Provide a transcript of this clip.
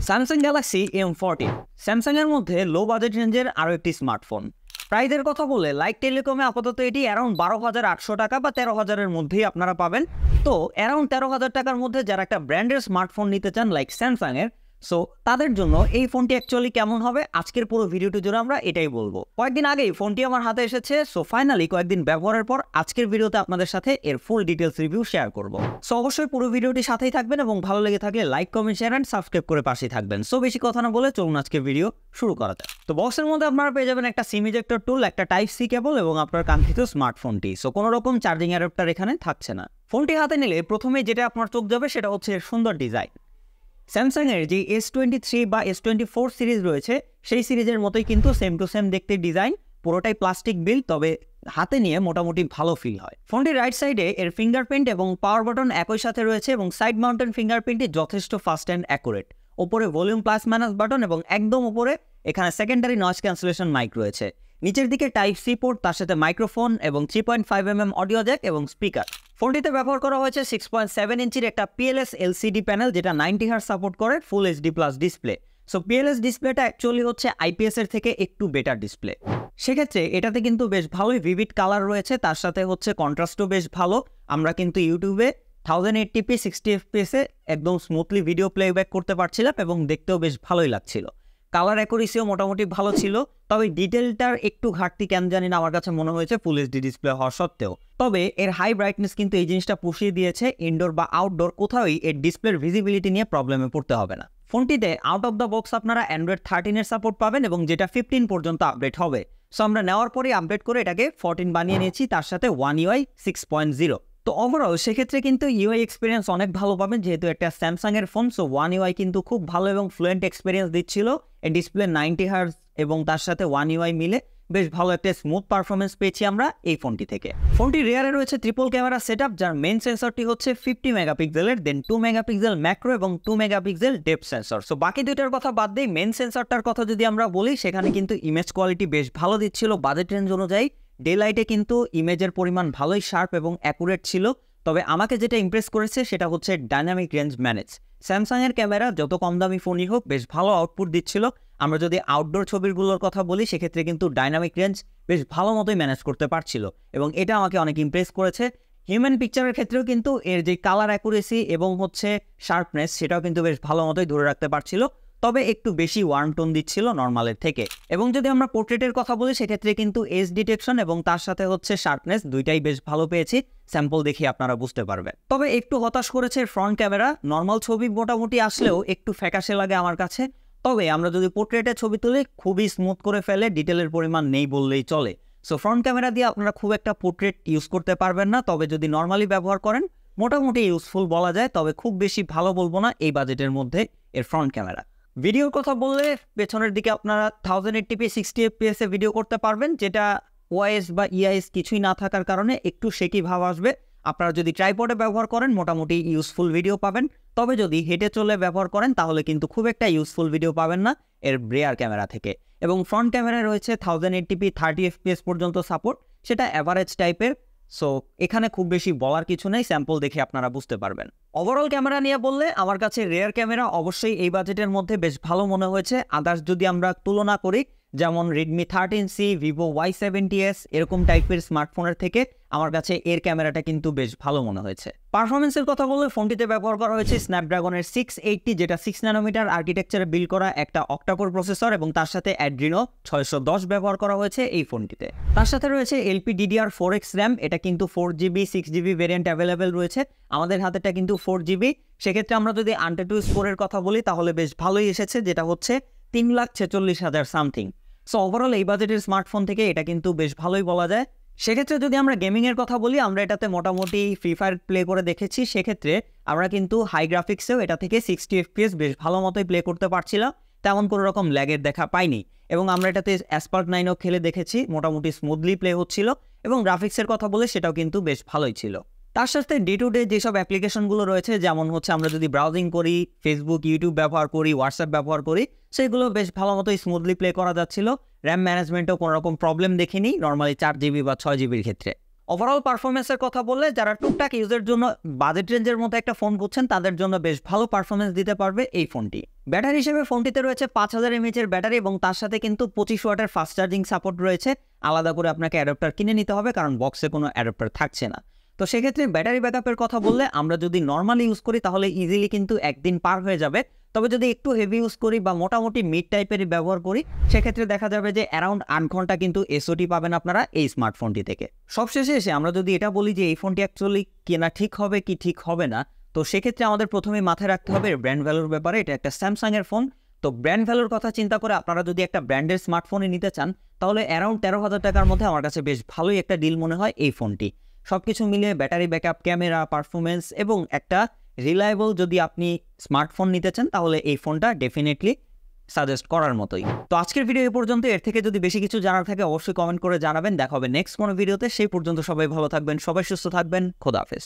Samsung Galaxy M14 স্যামসাংয়ের মধ্যে low budget রেঞ্জের আরও একটি স্মার্টফোন। প্রাইসের কথা বলে লাইক টেলিকমে আপাতত এটি অ্যারাউন্ড 12,800 টাকা বা 13,000-এর মধ্যেই আপনারা পাবেন। তো অ্যারাউন্ড 13,000 টাকার মধ্যে যারা একটা ব্র্যান্ডের স্মার্টফোন নিতে চান লাইক স্যামসাংয়ের, সো তাদের জন্য এই ফোনটি অ্যাকচুয়ালি কেমন হবে আজকের পুরো ভিডিওটি জুড়ে আমরা এটাই বলবো। কয়েকদিন আগেই ফোনটি আমার হাতে এসেছে, সো ফাইনালি কয়েকদিন ব্যবহারের পর আজকের ভিডিওতে আপনাদের সাথে এর ফুল ডিটেলস রিভিউ শেয়ার করব। সো অবশ্যই পুরো ভিডিওটি সাথেই থাকবেন এবং ভালো লেগে থাকলে like, comment, share and subscribe করে পাশেই থাকবেন। সো বেশি কথা না বলে চলুন আজকের ভিডিও শুরু করা যাক। তো বক্সের মধ্যে আপনারা পেয়ে যাবেন একটা সিম ইজেক্টর টুল, একটা টাইপ সি কেবল এবং আপনার কাঙ্ক্ষিত স্মার্টফোনটি। সো কোনো রকম চার্জিং অ্যাডাপ্টার এখানে থাকছে না। ফোনটি হাতে নিলে প্রথমে যেটা আপনার চোখ যাবে সেটা হচ্ছে সুন্দর ডিজাইন। স্যামসাংয়ের যে S23 বা S24 সিরিজ রয়েছে সেই সিরিজের মতোই কিন্তু সেম টু সেম দেখতে ডিজাইন, পুরোটাই প্লাস্টিক বিল্ড, তবে হাতে নিয়ে মোটামুটি ভালো ফিল হয়। ফোনটির রাইট সাইডে এর ফিঙ্গারপ্রিন্ট এবং পাওয়ার বাটন একই সাথে রয়েছে এবং সাইড মাউন্টেন ফিঙ্গারপ্রিন্টটি যথেষ্ট ফাস্ট অ্যান্ড অ্যাকুরেট। ওপরে ভলিউম প্লাস মাইনাস বাটন এবং একদম উপরে এখানে সেকেন্ডারি নয়েজ ক্যান্সেলেশন মাইক রয়েছে। নিচের দিকে টাইপ সি পোর্ট, তার সাথে মাইক্রোফোন এবং 3.5mm অডিও জ্যাক এবং স্পিকার। ফোনটিতে ব্যবহার করা হয়েছে 6.7 ইঞ্চির একটা PLS LCD প্যানেল, যেটা 90 হার্জ সাপোর্ট করে, ফুল HD plus display. So PLS ডিসপ্লেটা অ্যাকচুয়ালি হচ্ছে IPS এর থেকে একটু বেটার ডিসপ্লে। সেক্ষেত্রে এটাতে কিন্তু বেশ ভালোই ভিভিড কালার রয়েছে, তার সাথে হচ্ছে কন্ট্রাস্টও বেশ ভালো। আমরা কিন্তু ইউটিউবে 1080p 60 fps একদম স্মুথলি ভিডিও প্লেব্যাক করতে পারছিলাম এবং দেখতেও বেশ ভালোই লাগছিল। কালার অ্যাকুরেসিও মোটামুটি ভালো ছিল, তবে ডিটেলটার একটু ঘাটতি কেন জানি না আমার কাছে মনে হয়েছে ফুল HD ডিসপ্লে হওয়া সত্ত্বেও। তবে এর হাই ব্রাইটনেস কিন্তু এই জিনিসটা পুষিয়ে দিয়েছে, ইনডোর বা আউটডোর কোথাওই এর ডিসপ্লের ভিজিবিলিটি নিয়ে প্রবলেমে পড়তে হবে না। ফোনটিতে আউট অফ দ্য বক্স আপনারা Android 13-এর সাপোর্ট পাবেন এবং যেটা 15 পর্যন্ত আপডেট হবে। সো আমরা নেওয়ার পরেই আপডেট করে এটাকে 14 বানিয়ে নিয়েছি, তার সাথে One UI 6.0। তো ওভারঅল সেক্ষেত্রে কিন্তু UI এক্সপিরিয়েন্স অনেক ভালো পাবেন, যেহেতু একটা স্যামসাংয়ের ফোন। সো One UI কিন্তু খুব ভালো এবং ফ্লুয়েন্ট এক্সপিরিয়েন্স দিচ্ছিল। এই ডিসপ্লে 90 হার্জ এবং তার সাথে One UI মিলে বেশ ভালো একটা স্মুথ পারফরমেন্স পেয়েছি আমরা এই ফোনটি থেকে। ফোনটি রিয়ারে রয়েছে ট্রিপল ক্যামেরা সেটআপ, যার মেইন সেন্সরটি হচ্ছে 50 মেগাপিক্সেলের, দেন 2 মেগাপিক্সেল ম্যাক্রো এবং 2 মেগাপিক্সেল ডেপথ সেন্সর। সো বাকি দুইটার কথা বাদ দিয়ে মেইন সেন্সরটার কথা যদি আমরা বলি, সেখানে কিন্তু ইমেজ কোয়ালিটি বেশ ভালো দিচ্ছিল বাজেট রেঞ্জ অনুযায়ী। ডে লাইটে কিন্তু ইমেজের পরিমাণ ভালোই শার্প এবং অ্যাকুরেট ছিল। তবে আমাকে যেটা ইমপ্রেস করেছে সেটা হচ্ছে ডাইনামিক রেঞ্জ ম্যানেজ। স্যামসাংয়ের ক্যামেরা যত কম দামি ফোনই হোক বেশ ভালো আউটপুট দিচ্ছিল। আমরা যদি আউটডোর ছবিগুলোর কথা বলি সেক্ষেত্রে কিন্তু ডাইনামিক রেঞ্জ বেশ ভালো মতোই ম্যানেজ করতে পারছিল এবং এটা আমাকে অনেক ইমপ্রেস করেছে। হিউম্যান পিকচারের ক্ষেত্রেও কিন্তু এর যে কালার অ্যাকুরেসি এবং হচ্ছে শার্পনেস সেটাও কিন্তু বেশ ভালো মতোই ধরে রাখতে পারছিল, তবে একটু বেশি ওয়ার্ম টোন দিচ্ছিল নর্মালের থেকে। এবং যদি আমরা পোর্ট্রেটের কথা বলি সেক্ষেত্রে কিন্তু এজ ডিটেকশন এবং তার সাথে হচ্ছে শার্পনেস দুইটাই বেশ ভালো পেয়েছি, স্যাম্পল দেখে আপনারা বুঝতে পারবেন। তবে একটু হতাশ করেছে ফ্রন্ট ক্যামেরা, নর্মাল ছবি মোটামুটি আসলেও একটু ফ্যাকাশে লাগে আমার কাছে। তবে আমরা যদি পোর্ট্রেটের ছবি তুলে খুবই স্মুথ করে ফেলে, ডিটেলের পরিমাণ নেই বললেই চলে। সো ফ্রন্ট ক্যামেরা দিয়ে আপনারা খুব একটা পোর্ট্রেট ইউজ করতে পারবেন না, তবে যদি নর্মালি ব্যবহার করেন মোটামুটি ইউজফুল বলা যায়, তবে খুব বেশি ভালো বলবো না এই বাজেটের মধ্যে এর ফ্রন্ট ক্যামেরা। ভিডিওর কথা বললে পেছনের দিকে আপনারা 1080p 60 fps এ ভিডিও করতে পারবেন, যেটা OIS বা EIS কিছুই না থাকার কারণে একটু শেকি ভাব আসবে। আপনারা যদি ট্রাইপডে ব্যবহার করেন মোটামুটি ইউজফুল ভিডিও পাবেন, তবে যদি হেঁটে চলে ব্যবহার করেন তাহলে কিন্তু খুব একটা ইউজফুল ভিডিও পাবেন না এর রেয়ার ক্যামেরা থেকে। এবং ফ্রন্ট ক্যামেরায় রয়েছে 1080p 30 fps পর্যন্ত সাপোর্ট, সেটা অ্যাভারেজ টাইপের। সো এখানে খুব বেশি বলার কিছু নেই, স্যাম্পল দেখে আপনারা বুঝতে পারবেন। ওভারঅল ক্যামেরা নিয়ে বললে আমার কাছে রেয়ার ক্যামেরা অবশ্যই এই বাজেটের মধ্যে বেশ ভালো মনে হয়েছে। আদার্স যদি আমরা তুলনা করি, যেমন Redmi 13C, Vivo Y70s এরকম টাইপের স্মার্টফোনের থেকে আমার কাছে এর ক্যামেরাটা কিন্তু বেশ ভালো মনে হয়েছে। পারফরমেন্সের কথা বললে ফোনটিতে ব্যবহার করা হয়েছে স্ন্যাপড্রাগনের 680, যেটা 6 ন্যানোমিটার আর্কিটেকচারে বিল্ড করা একটা অক্টাকোর প্রসেসর এবং তার সাথে Adreno 610 ব্যবহার করা হয়েছে এই ফোনটিতে। তার সাথে রয়েছে LPDDR4X RAM, এটা কিন্তু 4GB 6GB ভেরিয়েন্ট অ্যাভেলেবেল রয়েছে। আমাদের হাতেটা কিন্তু 4GB। সেক্ষেত্রে আমরা যদি AnTuTu স্কোরের কথা বলি তাহলে বেশ ভালোই এসেছে, যেটা হচ্ছে 3,46,000 সামথিং। সো ওভারঅল এই বাজেটের স্মার্টফোন থেকে এটা কিন্তু বেশ ভালোই বলা যায়। সেক্ষেত্রে যদি আমরা গেমিংয়ের কথা বলি, আমরা এটাতে মোটামুটি ফ্রি ফায়ার প্লে করে দেখেছি, সেক্ষেত্রে আমরা কিন্তু হাই গ্রাফিক্সেও এটা থেকে 60 fps বেশ ভালো মতোই প্লে করতে পারছিলাম, তেমন কোনো রকম ল্যাগের দেখা পাইনি। এবং আমরা এটাতে Asphalt 9ও খেলে দেখেছি, মোটামুটি স্মুথলি প্লে হচ্ছিল এবং গ্রাফিক্সের কথা বলে সেটাও কিন্তু বেশ ভালোই ছিল। তার সাথে ডে টু ডে যেসব অ্যাপ্লিকেশনগুলো রয়েছে, যেমন হচ্ছে আমরা যদি ব্রাউজিং করি, ফেসবুক, ইউটিউব ব্যবহার করি, হোয়াটসঅ্যাপ ব্যবহার করি, সেগুলো বেশ ভালো মতোই স্মুথলি প্লে করা যাচ্ছিল। র্যাম ম্যানেজমেন্টেও কোনো রকম প্রবলেম দেখিনি নর্মালি 4GB বা 6GBর ক্ষেত্রে। ওভারঅল পারফরমেন্সের কথা বললে যারা টুকটাক ইউজের জন্য বাজেট রেঞ্জের মধ্যে একটা ফোন খুঁজছেন তাদের জন্য বেশ ভালো পারফরমেন্স দিতে পারবে এই ফোনটি। ব্যাটারি হিসেবে ফোনটিতে রয়েছে 5000 mAh ব্যাটারি এবং তার সাথে কিন্তু 25 ওয়াটের ফাস্ট চার্জিং সাপোর্ট রয়েছে। আলাদা করে আপনাকে অ্যাডাপ্টার কিনে নিতে হবে কারণ বক্সে কোনো অ্যাডাপ্টার থাকছে না। তো সেক্ষেত্রে ব্যাটারি ব্যাকআপের কথা বললে আমরা যদি নর্মালি ইউজ করি তাহলে ইজিলি কিন্তু একদিন পার হয়ে যাবে। তবে যদি একটু হেভি ইউজ করি বা মোটামুটি মিড টাইপেরই ব্যবহার করি সেক্ষেত্রে দেখা যাবে যে অ্যারাউন্ড 8 ঘন্টা কিন্তু এসওটি পাবেন আপনারা এই স্মার্টফোনটি থেকে। সবশেষে এসে আমরা যদি এটা বলি যে এই ফোনটি অ্যাকচুয়ালি কেনা ঠিক হবে কি ঠিক হবে না, তো সেক্ষেত্রে আমাদের প্রথমে মাথায় রাখতে হবে ব্র্যান্ড ভ্যালুর ব্যাপারে। এটা একটা স্যামসাংয়ের ফোন, তো ব্র্যান্ড ভ্যালুর কথা চিন্তা করে আপনারা যদি একটা ব্র্যান্ডের স্মার্টফোনে নিতে চান তাহলে অ্যারাউন্ড 13,000 টাকার মধ্যে আমার কাছে বেশ ভালোই একটা ডিল মনে হয় এই ফোনটি। সব কিছু মিলিয়ে ব্যাটারি ব্যাকআপ, ক্যামেরা, পারফরমেন্স এবং একটা রিলায়েবল যদি আপনি স্মার্টফোন নিতে চান তাহলে এই ফোনটা ডেফিনেটলি সাজেস্ট করার মতোই। তো আজকের ভিডিও এ পর্যন্ত। এর থেকে যদি বেশি কিছু জানার থাকে অবশ্যই কমেন্ট করে জানাবেন। দেখা হবে নেক্সট কোনো ভিডিওতে। সেই পর্যন্ত সবাই ভালো থাকবেন, সবাই সুস্থ থাকবেন। খোদা হাফেজ।